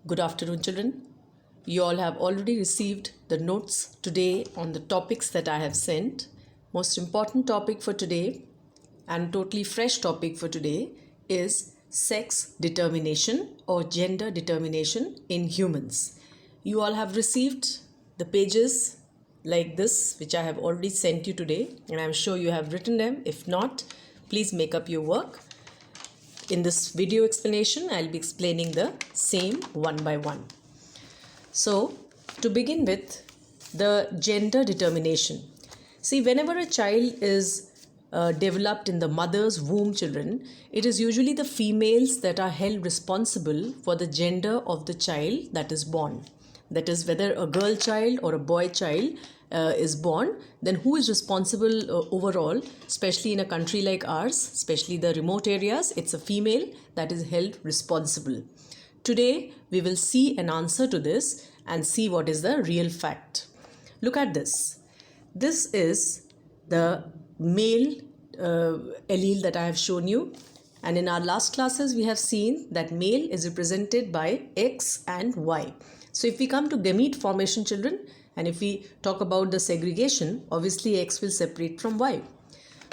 Good afternoon, children. You all have already received the notes today on the topics that I have sent. Most important topic for today and totally fresh topic for today is sex determination or gender determination in humans. You all have received the pages like this, which I have already sent you today, and I'm sure you have written them. If not, please make up your work. In this video explanation, I'll be explaining the same one by one. So, to begin with, the gender determination. See, whenever a child is developed in the mother's womb, children, it is usually the females that are held responsible for the gender of the child that is born. That is, whether a girl child or a boy child is born, then who is responsible overall, especially in a country like ours, especially the remote areas, it's a female that is held responsible. Today, we will see an answer to this and see what is the real fact. Look at this. This is the male allele that I have shown you. And in our last classes, we have seen that male is represented by X and Y. So if we come to gamete formation, children, and if we talk about the segregation, obviously X will separate from Y.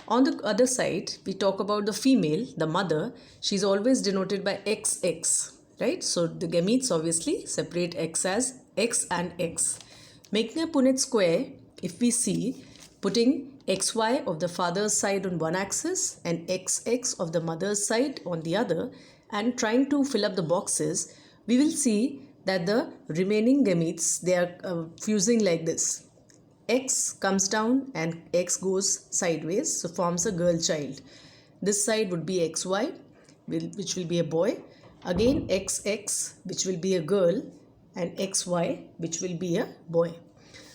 On the other side, we talk about the female, the mother. She's always denoted by XX, right? So the gametes obviously separate X as X and X. Making a Punnett square, if we see, putting XY of the father's side on one axis and XX of the mother's side on the other, and trying to fill up the boxes, we will see that the remaining gametes, they are fusing like this. X comes down and X goes sideways, so forms a girl child. This side would be XY, which will be a boy. Again XX, which will be a girl, and XY, which will be a boy.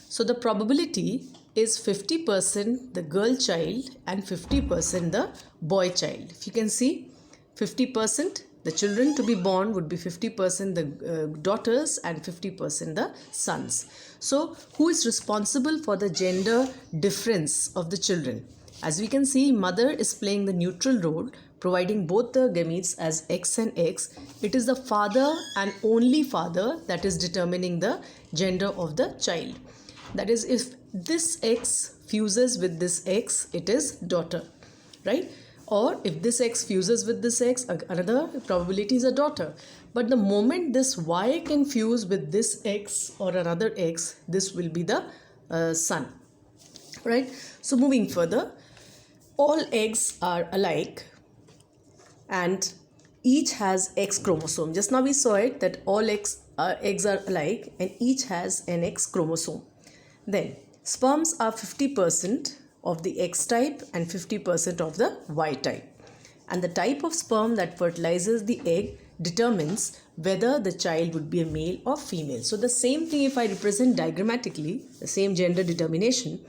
So the probability is 50% the girl child and 50% the boy child. If you can see, 50% the children to be born would be 50% the daughters and 50% the sons. So who is responsible for the gender difference of the children? As we can see, mother is playing the neutral role, providing both the gametes as X and X. It is the father and only father that is determining the gender of the child. That is, if this X fuses with this X, it is daughter, right? Or if this X fuses with this X, another probability is a daughter. But the moment this Y can fuse with this X or another X, this will be the son, right? So moving further, all eggs are alike and each has X chromosome. Just now we saw it that all eggs are alike and each has an X chromosome. Then sperms are 50% of the X type and 50% of the Y type. And the type of sperm that fertilizes the egg determines whether the child would be a male or female. So the same thing, if I represent diagrammatically, the same gender determination,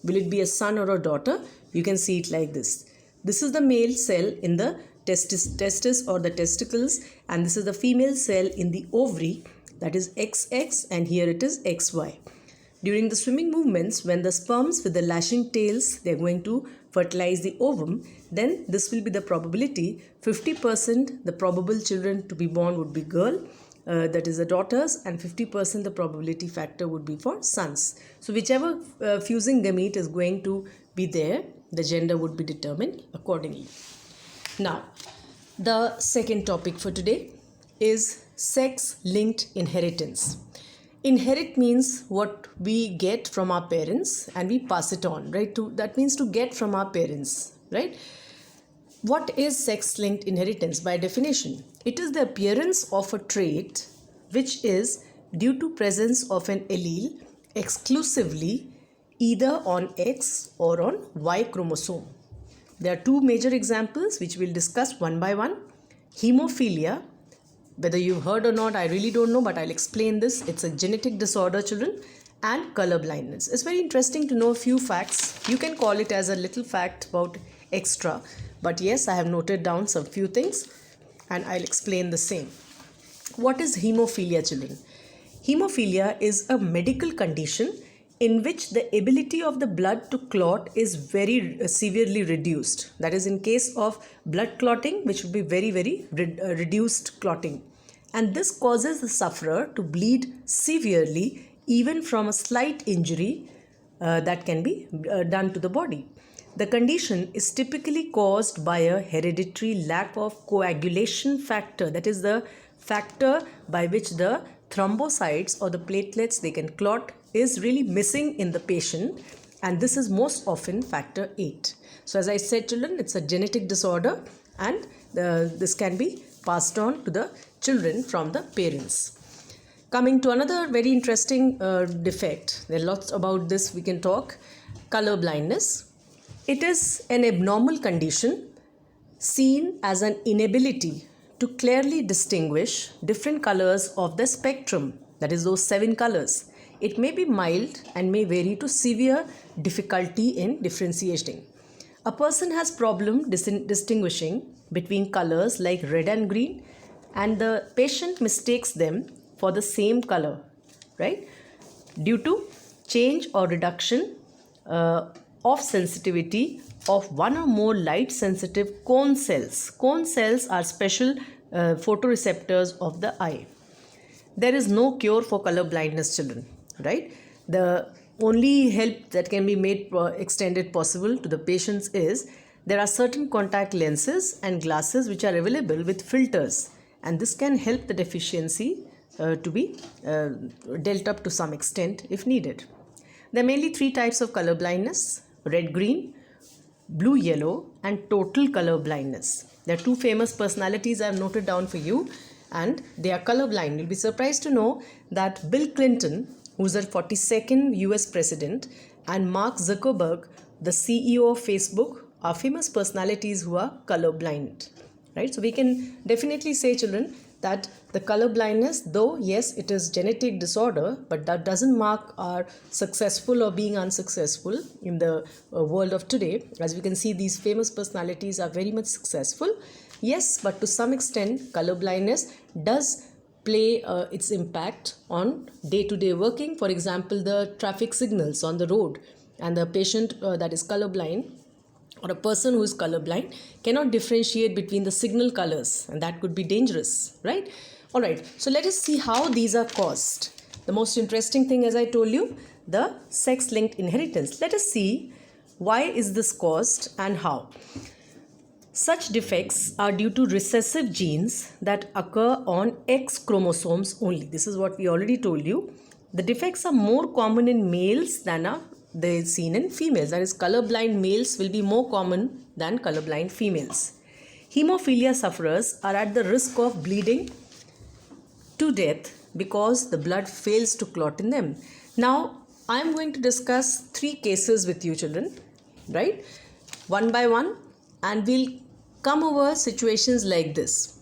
will it be a son or a daughter? You can see it like this. This is the male cell in the testis or the testicles, and this is the female cell in the ovary, that is XX, and here it is XY. During the swimming movements, when the sperms with the lashing tails, they are going to fertilize the ovum, then this will be the probability. 50% the probable children to be born would be girl, that is the daughters, and 50% the probability factor would be for sons. So whichever fusing gamete is going to be there, the gender would be determined accordingly. Now, the second topic for today is sex-linked inheritance. Inherit means what we get from our parents and we pass it on, right? That means to get from our parents, right? What is sex-linked inheritance by definition? It is the appearance of a trait which is due to presence of an allele exclusively either on X or on Y chromosome. There are two major examples which we'll discuss one by one. Hemophilia. Whether you've heard or not, I really don't know, but I'll explain this. It's a genetic disorder, children, and colorblindness. It's very interesting to know a few facts. You can call it as a little fact about extra, but yes, I have noted down some few things and I'll explain the same. What is hemophilia, children? Hemophilia is a medical condition in which the ability of the blood to clot is very severely reduced. That is in case of blood clotting, which would be very reduced clotting. and this causes the sufferer to bleed severely even from a slight injury that can be done to the body. The condition is typically caused by a hereditary lack of coagulation factor, that is the factor by which the thrombocytes or the platelets they can clot is really missing in the patient, and this is most often factor 8. So as I said, children, it's a genetic disorder, and this can be passed on to the children from the parents. Coming to another very interesting defect, there are lots about this we can talk, color blindness. It is an abnormal condition seen as an inability to clearly distinguish different colors of the spectrum, that is those 7 colors. It may be mild and may vary to severe difficulty in differentiating. A person has problem distinguishing between colors like red and green, and the patient mistakes them for the same color, right? Due to change or reduction of sensitivity of one or more light sensitive cone cells. Cone cells are special photoreceptors of the eye. There is no cure for color blindness, children, right? The only help that can be made extended possible to the patients is there are certain contact lenses and glasses which are available with filters, and this can help the deficiency to be dealt up to some extent if needed. There are mainly 3 types of color blindness: red-green, blue-yellow, and total color blindness. There are 2 famous personalities I have noted down for you, and they are colorblind. You'll be surprised to know that Bill Clinton, who's the 42nd US president, and Mark Zuckerberg, the CEO of Facebook, are famous personalities who are colorblind, right? So we can definitely say, children, that the color blindness, though yes, it is genetic disorder, but that doesn't mark our successful or being unsuccessful in the world of today. As we can see, these famous personalities are very much successful. Yes, but to some extent, color blindness does play its impact on day-to-day working. For example, the traffic signals on the road, and the patient that is colorblind or a person who is colorblind cannot differentiate between the signal colors, and that could be dangerous, right? All right, so let us see how these are caused. The most interesting thing, as I told you, the sex-linked inheritance. Let us see why is this caused and how. Such defects are due to recessive genes that occur on X chromosomes only. This is what we already told you. The defects are more common in males than are they seen in females. That is, colorblind males will be more common than colorblind females. Hemophilia sufferers are at the risk of bleeding to death because the blood fails to clot in them. Now, I am going to discuss 3 cases with you, children, right? One by one, and we'll come over situations like this.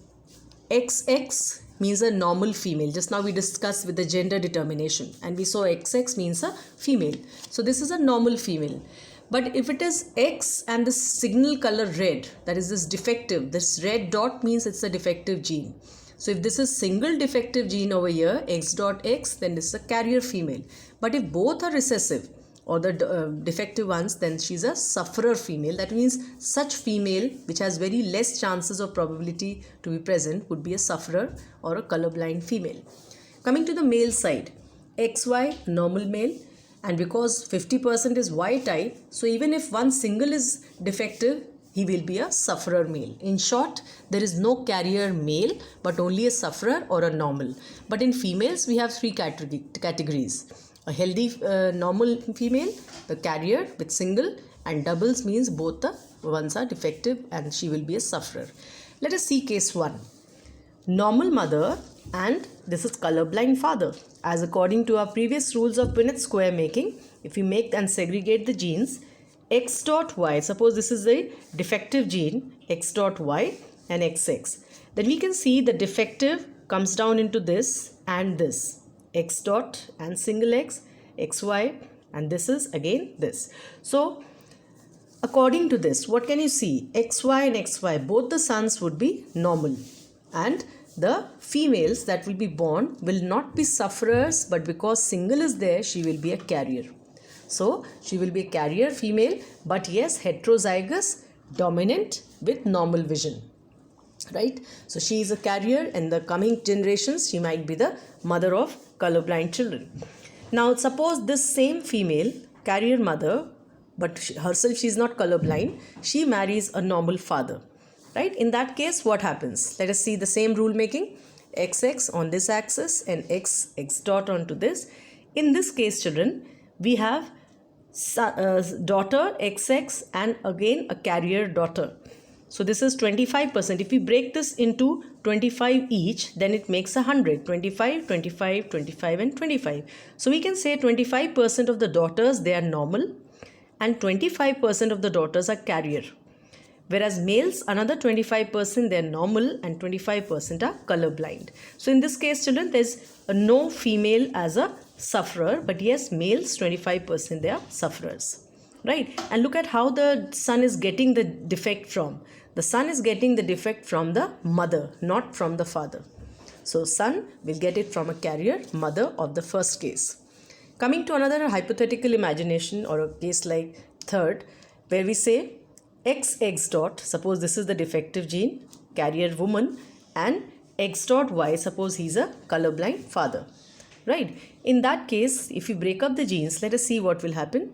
XX means a normal female. Just now we discussed with the gender determination, and we saw XX means a female. So this is a normal female. But if it is X and the signal color red, that is this defective, this red dot means it's a defective gene. So if this is single defective gene over here, X dot X, then this is a carrier female. But if both are recessive or the defective ones, then she's a sufferer female. That means such female which has very less chances of probability to be present would be a sufferer or a colorblind female. Coming to the male side, XY normal male, and because 50% is Y type, so even if one single is defective, he will be a sufferer male. In short, there is no carrier male but only a sufferer or a normal. But in females we have 3 categories. A healthy normal female, the carrier with single, and doubles means both the ones are defective and she will be a sufferer. Let us see case 1. Normal mother and this is colorblind father. As according to our previous rules of Punnett square making, if we make and segregate the genes, X dot Y, suppose this is a defective gene, X dot Y and XX, then we can see the defective comes down into this and this. X dot and single X, XY, and this is again this. So according to this, what can you see? XY and XY, both the sons would be normal, and the females that will be born will not be sufferers, but because single is there, she will be a carrier. So she will be a carrier female, but yes, heterozygous, dominant with normal vision. right? So she is a carrier. In the coming generations, she might be the mother of colorblind children. Now suppose this same female carrier mother, but herself she is not colorblind, she marries a normal father, right? In that case, what happens? Let us see the same rule making. XX on this axis and X dot onto this. In this case, children, we have daughter XX and again a carrier daughter. So this is 25%. If we break this into 25 each, then it makes 100. 25, 25, 25 and 25. So we can say 25% of the daughters, they are normal and 25% of the daughters are carrier. Whereas males, another 25% they are normal and 25% are colorblind. So in this case, children, there's no female as a sufferer, but yes, males 25% they are sufferers, right? And look at how the son is getting the defect from. The son is getting the defect from the mother, not from the father. So son will get it from a carrier mother of the first case. Coming to another hypothetical imagination or a case like third, where we say XX dot, suppose this is the defective gene, carrier woman, and X dot Y, suppose he's a colorblind father, right? In that case, if you break up the genes, let us see what will happen.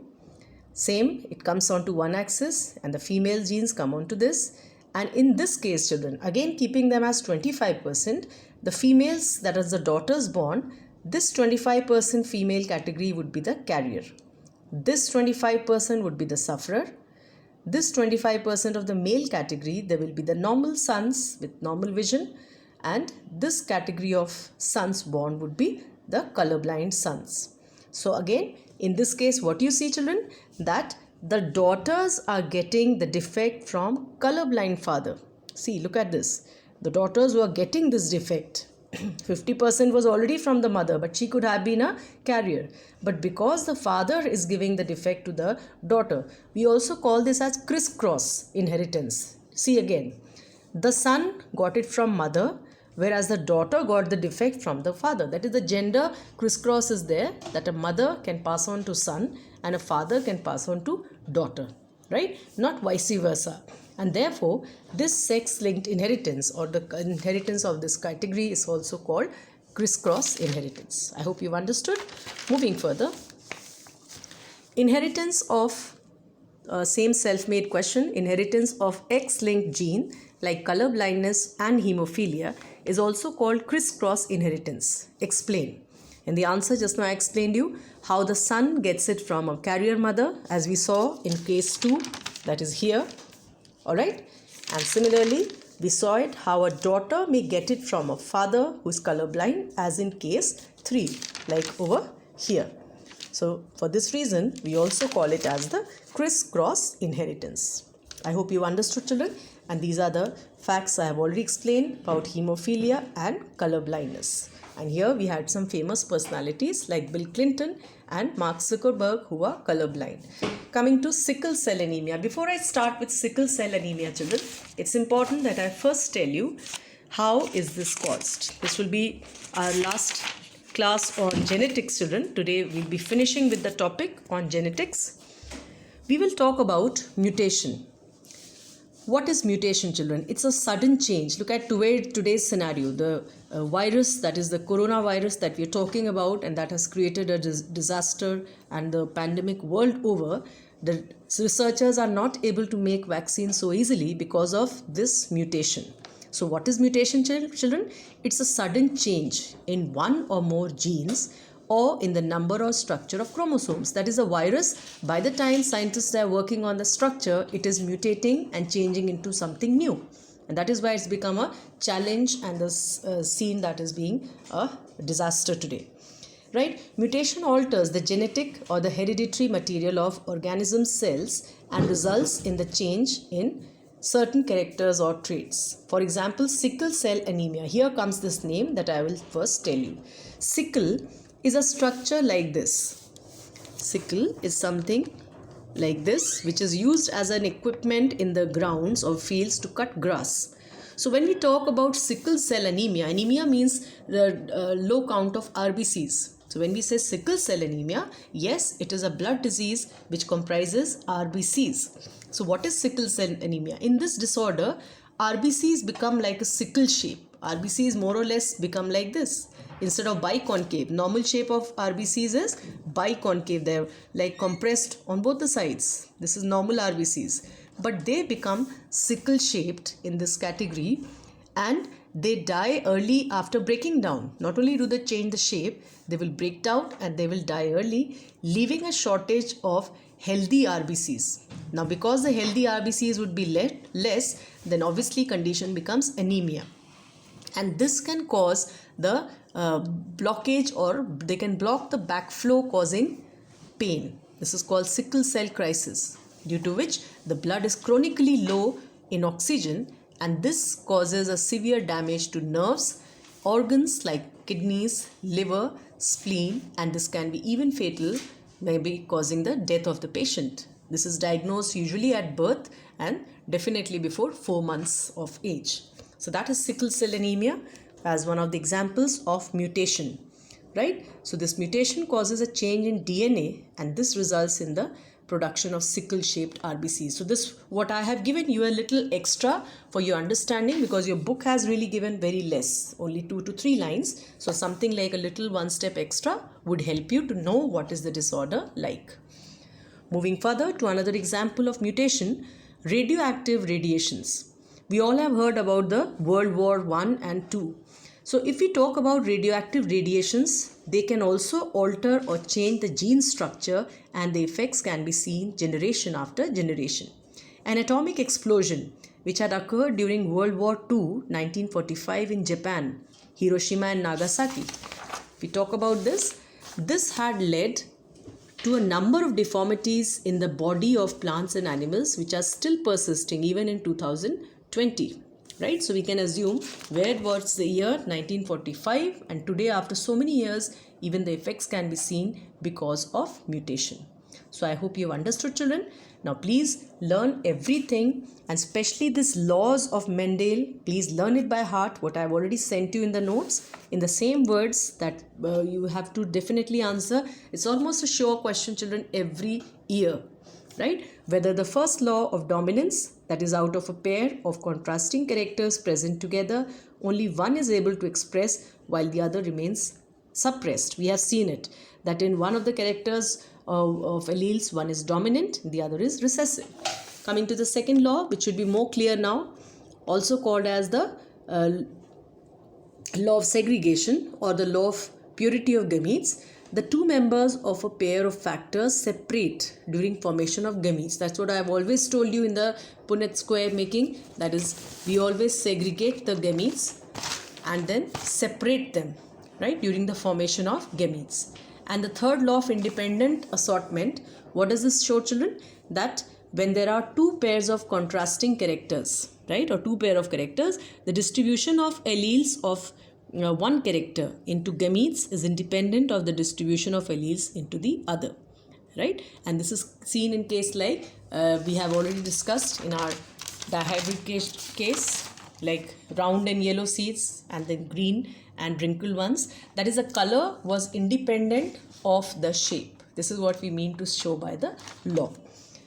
Same, it comes onto one axis and the female genes come onto this. And in this case, children, again keeping them as 25%, the females, that is the daughters born, this 25% female category would be the carrier. This 25% would be the sufferer. This 25% of the male category, there will be the normal sons with normal vision, and this category of sons born would be the colorblind sons. So again, in this case, what you see, children, that the daughters are getting the defect from colorblind father. See, look at this. The daughters who are getting this defect, 50% was already from the mother, but she could have been a carrier. But because the father is giving the defect to the daughter, we also call this as crisscross inheritance. See again, the son got it from mother, whereas the daughter got the defect from the father. That is, the gender crisscross is there, that a mother can pass on to son and a father can pass on to daughter, right? Not vice versa. And therefore, this sex-linked inheritance or the inheritance of this category is also called crisscross inheritance. I hope you've understood. Moving further, inheritance of same self-made question, inheritance of X-linked gene like colorblindness and hemophilia is also called crisscross inheritance. Explain. In the answer just now I explained you how the son gets it from a carrier mother, as we saw in case 2, that is here. Alright, and similarly we saw it how a daughter may get it from a father who is colorblind, as in case 3, like over here. So for this reason we also call it as the crisscross inheritance. I hope you understood, children, and these are the facts I have already explained about hemophilia and colorblindness. And here we had some famous personalities like Bill Clinton and Mark Zuckerberg, who are colorblind. Coming to sickle cell anemia. Before I start with sickle cell anemia, children, it's important that I first tell you how is this caused. This will be our last class on genetics, children. Today we'll be finishing with the topic on genetics. We will talk about mutation. What is mutation, children? It's a sudden change. Look at today's scenario. The virus, that is the coronavirus that we're talking about, and that has created a disaster and the pandemic world over. The researchers are not able to make vaccines so easily because of this mutation. So what is mutation, children? It's a sudden change in one or more genes or in the number or structure of chromosomes. That is a virus. By the time scientists are working on the structure, it is mutating and changing into something new. And that is why it's become a challenge and a scene that is being a disaster today. Right? Mutation alters the genetic or the hereditary material of organism cells and results in the change in certain characters or traits. For example, sickle cell anemia. Here comes this name that I will first tell you. Sickle is a structure like this. Sickle is something like this, which is used as an equipment in the grounds or fields to cut grass. So when we talk about sickle cell anemia, anemia means the low count of RBCs. So when we say sickle cell anemia, yes, it is a blood disease which comprises RBCs. So what is sickle cell anemia? In this disorder, RBCs become like a sickle shape. RBCs more or less become like this. Instead of biconcave, normal shape of RBCs is biconcave. They're like compressed on both the sides. This is normal RBCs. But they become sickle shaped in this category, and they die early after breaking down. Not only do they change the shape, they will break down and they will die early, leaving a shortage of healthy RBCs. Now, because the healthy RBCs would be less, then obviously condition becomes anemia. And this can cause the blockage, or they can block the backflow, causing pain. This is called sickle cell crisis, due to which the blood is chronically low in oxygen, and this causes a severe damage to nerves, organs like kidneys, liver, spleen, and this can be even fatal, maybe causing the death of the patient. This is diagnosed usually at birth and definitely before 4 months of age. So that is sickle cell anemia as one of the examples of mutation, right? So this mutation causes a change in DNA, and this results in the production of sickle-shaped RBCs. So this, what I have given you a little extra for your understanding, because your book has really given very less, only 2 to 3 lines. So something like a little one step extra would help you to know what is the disorder like. Moving further to another example of mutation, radioactive radiations. We all have heard about the World War I and II. So if we talk about radioactive radiations, they can also alter or change the gene structure, and the effects can be seen generation after generation. An atomic explosion which had occurred during World War II, 1945 in Japan, Hiroshima and Nagasaki. If we talk about this had led to a number of deformities in the body of plants and animals, which are still persisting even in 2020. Right? So we can assume where was the year 1945, and today after so many years, even the effects can be seen because of mutation. So I hope you have understood, children. Now please learn everything, and especially this laws of Mendel. Please learn it by heart, what I have already sent you in the notes, in the same words that you have to definitely answer. It's almost a sure question, children, every year. Right? Whether the first law of dominance, that is out of a pair of contrasting characters present together, only one is able to express while the other remains suppressed. We have seen it, that in one of the characters of alleles, one is dominant, the other is recessive. Coming to the second law, which should be more clear now, also called as the law of segregation or the law of purity of gametes. The two members of a pair of factors separate during formation of gametes. That's what I have always told you in the Punnett square making. That is, we always segregate the gametes and then separate them, right, during the formation of gametes. And the third law of independent assortment, what does this show, children? That when there are two pairs of contrasting characters, right, or two pair of characters, the distribution of alleles of one character into gametes is independent of the distribution of alleles into the other, right? And this is seen in case like we have already discussed in our dihybrid case, like round and yellow seeds and then green and wrinkled ones. That is, the color was independent of the shape. This is what we mean to show by the law.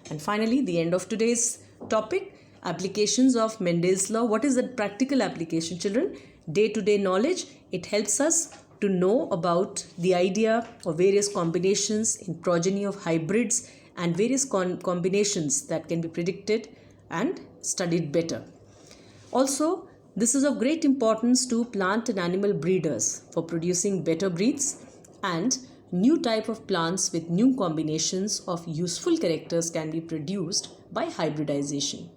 And finally, the end of today's topic, applications of Mendel's law. What is the practical application, children? Day-to-day knowledge. It helps us to know about the idea of various combinations in progeny of hybrids and various combinations that can be predicted and studied better. Also, this is of great importance to plant and animal breeders for producing better breeds, and new type of plants with new combinations of useful characters can be produced by hybridization.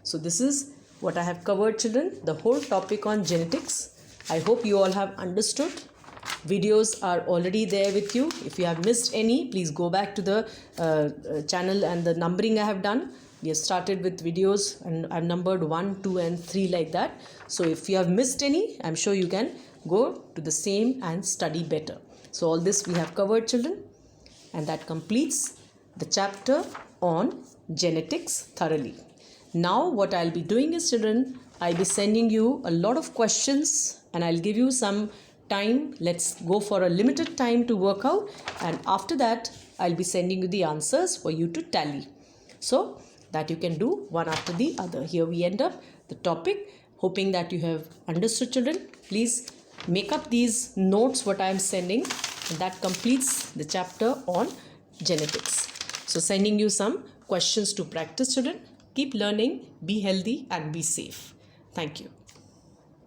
So this is what I have covered, children, the whole topic on genetics. I hope you all have understood. Videos are already there with you. If you have missed any, please go back to the channel and the numbering I have done. We have started with videos and I've numbered 1, 2 and 3 like that. So if you have missed any, I'm sure you can go to the same and study better. So all this we have covered, children, and that completes the chapter on genetics thoroughly. Now what I'll be doing is, children, I'll be sending you a lot of questions and I'll give you some time. Let's go for a limited time to work out, and after that I'll be sending you the answers for you to tally, so that you can do one after the other. Here we end up the topic. Hoping that you have understood, children. Please make up these notes what I am sending, and that completes the chapter on genetics. So sending you some questions to practice, children. Keep learning, be healthy and be safe. Thank you.